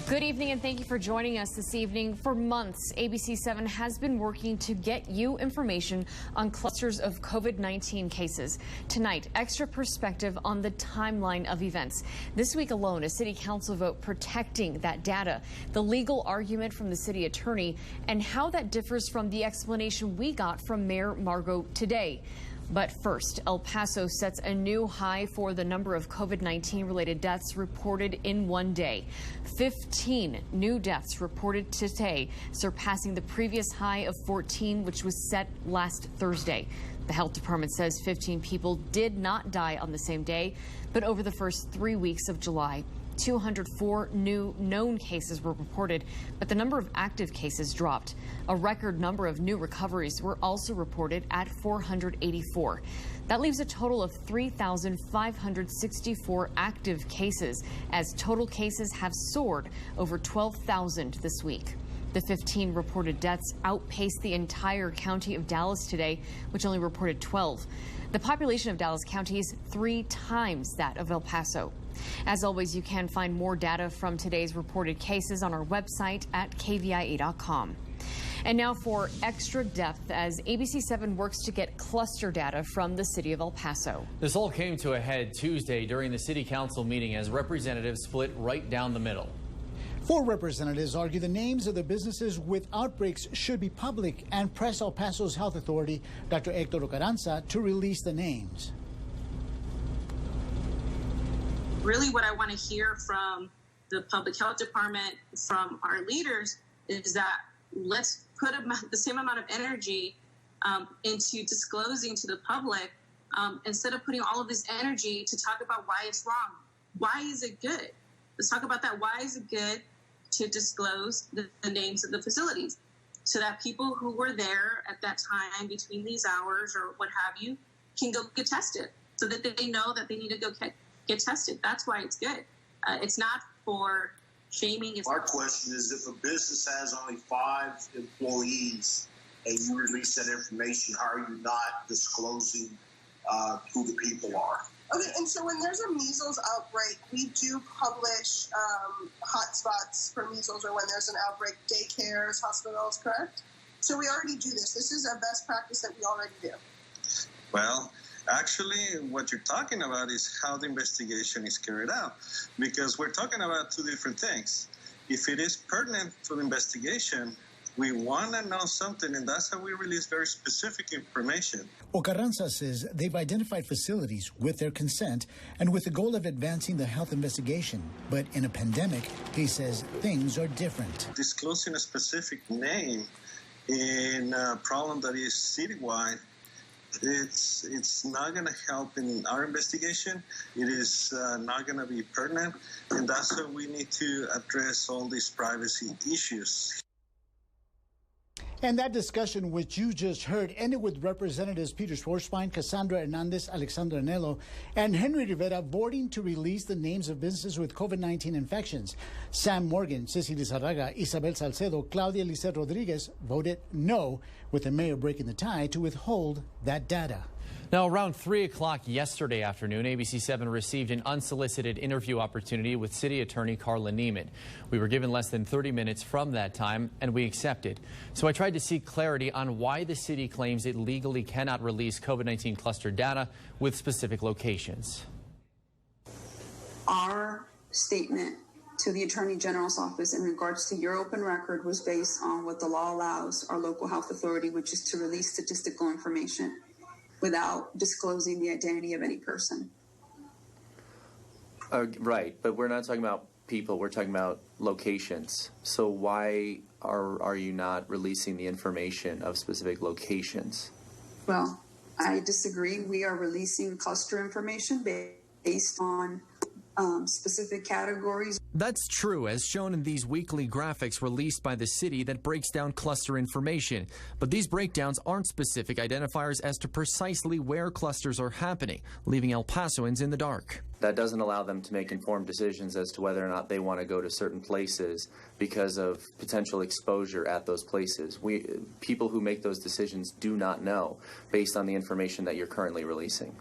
Good evening and thank you for joining us this evening. For months, ABC7 has been working to get you information on clusters of COVID-19 cases. Tonight, extra perspective on the timeline of events. This week alone, a city council vote protecting that data, the legal argument from the city attorney, and how that differs from the explanation we got from Mayor Margot today. But first, El Paso sets a new high for the number of COVID-19 related deaths reported in one day. 15 new deaths reported today, surpassing the previous high of 14, which was set last Thursday. The health department says 15 people did not die on the same day, but over the first 3 weeks of July, 204 new known cases were reported, but the number of active cases dropped. A record number of new recoveries were also reported at 484. That leaves a total of 3,564 active cases, as total cases have soared over 12,000 this week. The 15 reported deaths outpaced the entire county of Dallas today, which only reported 12. The population of Dallas County is 3 times that of El Paso. As always, you can find more data from today's reported cases on our website at kvia.com. And now for extra depth as ABC7 works to get cluster data from the city of El Paso. This all came to a head Tuesday during the city council meeting as representatives split right down the middle. 4 representatives argue the names of the businesses with outbreaks should be public and press El Paso's health authority, Dr. Hector Carranza, to release the names. Really what I want to hear from the public health department, from our leaders, is that let's put the same amount of energy into disclosing to the public instead of putting all of this energy to talk about why it's wrong. Why is it good? Let's talk about that. Why is it good to disclose the names of the facilities so that people who were there at that time between these hours or what have you can go get tested so that they know that they need to go get tested. That's why it's good. It's not for shaming. Our question is, if a business has only 5 employees and you release that information, how are you not disclosing who the people are? Okay, and so when there's a measles outbreak, we do publish hotspots for measles, or when there's an outbreak, daycares, hospitals, correct? So we already do this. This is a best practice that we already do. Well, actually, what you're talking about is how the investigation is carried out, because we're talking about 2 different things. If it is pertinent to the investigation, we want to know something, and that's how we release very specific information. Carranza says they've identified facilities with their consent and with the goal of advancing the health investigation. But in a pandemic, he says things are different. Disclosing a specific name in a problem that is citywide, it's not going to help in our investigation. It is not going to be pertinent, and that's why we need to address all these privacy issues. And that discussion, which you just heard, ended with Representatives Peter Schwarzbein, Cassandra Hernandez, Alexandra Anello, and Henry Rivera voting to release the names of businesses with COVID-19 infections. Sam Morgan, Ceci Lizarraga, Isabel Salcedo, Claudia Lisset Rodriguez voted no, with the mayor breaking the tie to withhold that data. Now, around 3 o'clock yesterday afternoon, ABC7 received an unsolicited interview opportunity with City Attorney Carla Neiman. We were given less than 30 minutes from that time, and we accepted. So I tried to seek clarity on why the city claims it legally cannot release COVID-19 cluster data with specific locations. Our statement to the Attorney General's office in regards to your open record was based on what the law allows our local health authority, which is to release statistical information without disclosing the identity of any person. Right, but we're not talking about people, we're talking about locations. So why are you not releasing the information of specific locations? Well, I disagree. We are releasing cluster information based on specific categories. That's true, as shown in these weekly graphics released by the city that breaks down cluster information. But these breakdowns aren't specific identifiers as to precisely where clusters are happening, leaving El Pasoans in the dark. That doesn't allow them to make informed decisions as to whether or not they want to go to certain places because of potential exposure at those places. People who make those decisions do not know based on the information that you're currently releasing.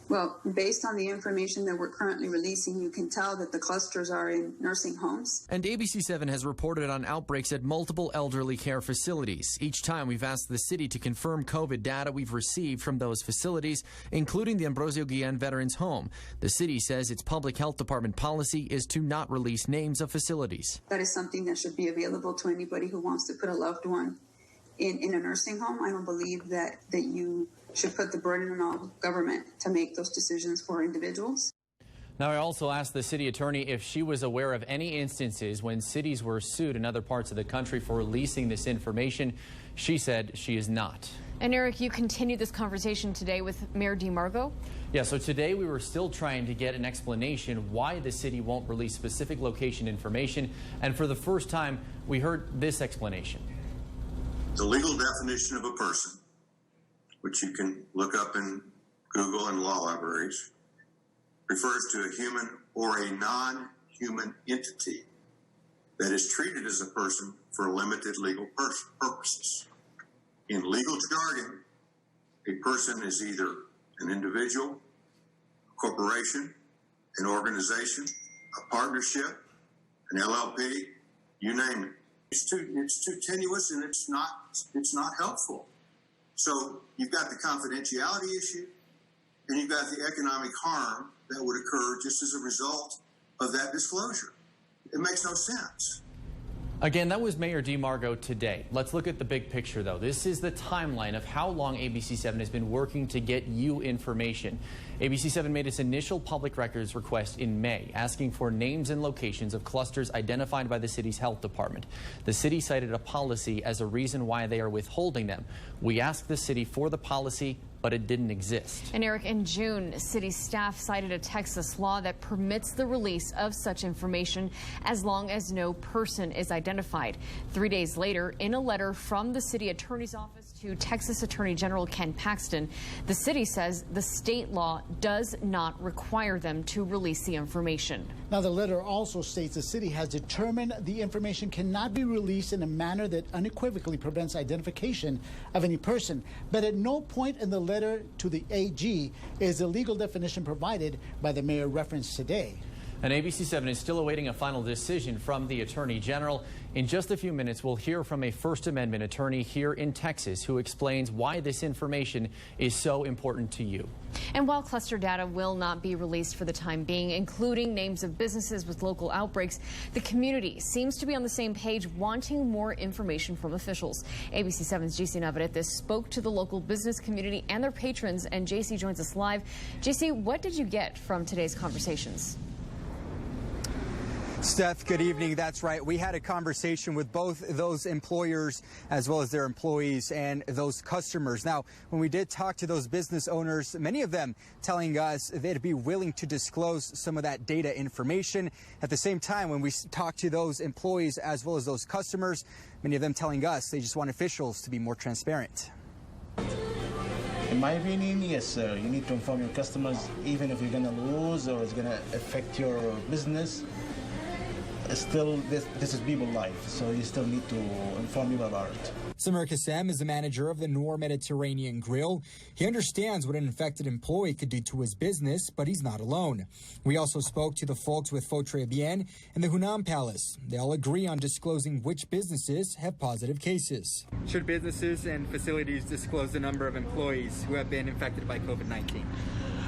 Well, based on the information that we're currently releasing, you can tell that the clusters are in nursing homes. And ABC7 has reported on outbreaks at multiple elderly care facilities. Each time we've asked the city to confirm COVID data we've received from those facilities, including the Ambrosio Guillen Veterans Home. The city says its public health department policy is to not release names of facilities. That is something that should be available to anybody who wants to put a loved one in a nursing home. I don't believe that you should put the burden on all government to make those decisions for individuals. Now, I also asked the city attorney if she was aware of any instances when cities were sued in other parts of the country for releasing this information. She said she is not. And Eric, you continued this conversation today with Mayor DeMargo? Yeah, so today we were still trying to get an explanation why the city won't release specific location information. And for the first time, we heard this explanation. The legal definition of a person, which you can look up in Google and law libraries, refers to a human or a non-human entity that is treated as a person for limited legal purposes. In legal jargon, a person is either an individual, a corporation, an organization, a partnership, an LLP, you name it. It's too tenuous and it's not helpful. So you've got the confidentiality issue and you've got the economic harm that would occur just as a result of that disclosure. It makes no sense. Again, that was Mayor DeMargo today. Let's look at the big picture, though. This is the timeline of how long ABC7 has been working to get you information. ABC7 made its initial public records request in May, asking for names and locations of clusters identified by the city's health department. The city cited a policy as a reason why they are withholding them. We asked the city for the policy, but it didn't exist. And Eric, in June, city staff cited a Texas law that permits the release of such information as long as no person is identified. 3 days later, in a letter from the city attorney's office to Texas Attorney General Ken Paxton, the city says the state law does not require them to release the information. Now, the letter also states the city has determined the information cannot be released in a manner that unequivocally prevents identification of any person. But at no point in the letter to the AG is the legal definition provided by the mayor referenced today. And ABC7 is still awaiting a final decision from the Attorney General. In just a few minutes, we'll hear from a First Amendment attorney here in Texas who explains why this information is so important to you. And while cluster data will not be released for the time being, including names of businesses with local outbreaks, the community seems to be on the same page, wanting more information from officials. ABC7's JC Navarrete spoke to the local business community and their patrons, and JC joins us live. JC, what did you get from today's conversations? Steph, good evening. That's right. We had a conversation with both those employers as well as their employees and those customers. Now, when we did talk to those business owners, many of them telling us they'd be willing to disclose some of that data information. At the same time, when we talked to those employees as well as those customers, many of them telling us they just want officials to be more transparent. In my opinion, yes, you need to inform your customers, even if you're going to lose or it's going to affect your business. Still, this is people's life, so you still need to inform people about it. Samir Kassem is the manager of the Noor Mediterranean Grill. He understands what an infected employee could do to his business, but he's not alone. We also spoke to the folks with Fotre Bien and the Hunan Palace. They all agree on disclosing which businesses have positive cases. Should businesses and facilities disclose the number of employees who have been infected by COVID-19?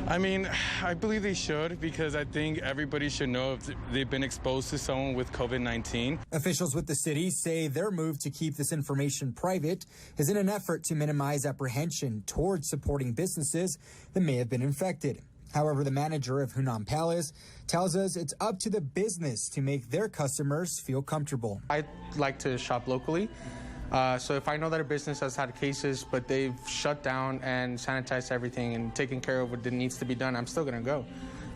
I mean, I believe they should, because I think everybody should know if they've been exposed to someone with COVID-19. Officials with the city say their move to keep this information private is in an effort to minimize apprehension towards supporting businesses that may have been infected. However, the manager of Hunan Palace tells us it's up to the business to make their customers feel comfortable. I like to shop locally. So if I know that a business has had cases, but they've shut down and sanitized everything and taken care of what needs to be done, I'm still going to go.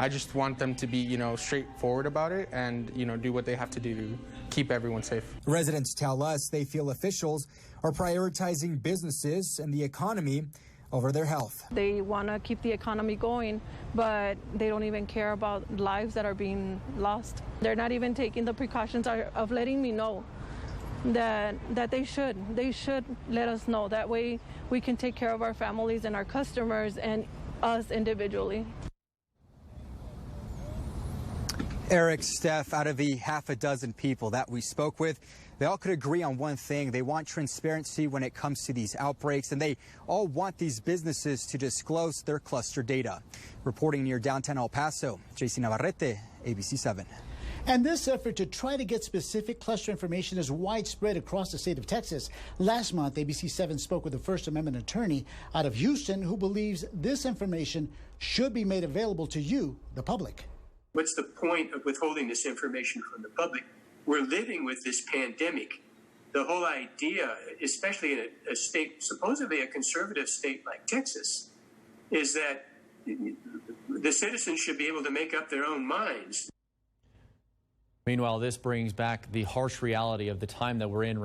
I just want them to be, straightforward about it and, do what they have to do to keep everyone safe. Residents tell us they feel officials are prioritizing businesses and the economy over their health. They want to keep the economy going, but they don't even care about lives that are being lost. They're not even taking the precautions of letting me know that they should let us know. That way we can take care of our families and our customers and us individually. Eric, Steph, out of the half a dozen people that we spoke with, they all could agree on one thing. They want transparency when it comes to these outbreaks, and they all want these businesses to disclose their cluster data. Reporting near downtown El Paso, JC Navarrete, ABC 7. And this effort to try to get specific cluster information is widespread across the state of Texas. Last month, ABC 7 spoke with a First Amendment attorney out of Houston who believes this information should be made available to you, the public. What's the point of withholding this information from the public? We're living with this pandemic. The whole idea, especially in a state, supposedly a conservative state like Texas, is that the citizens should be able to make up their own minds. Meanwhile, this brings back the harsh reality of the time that we're in right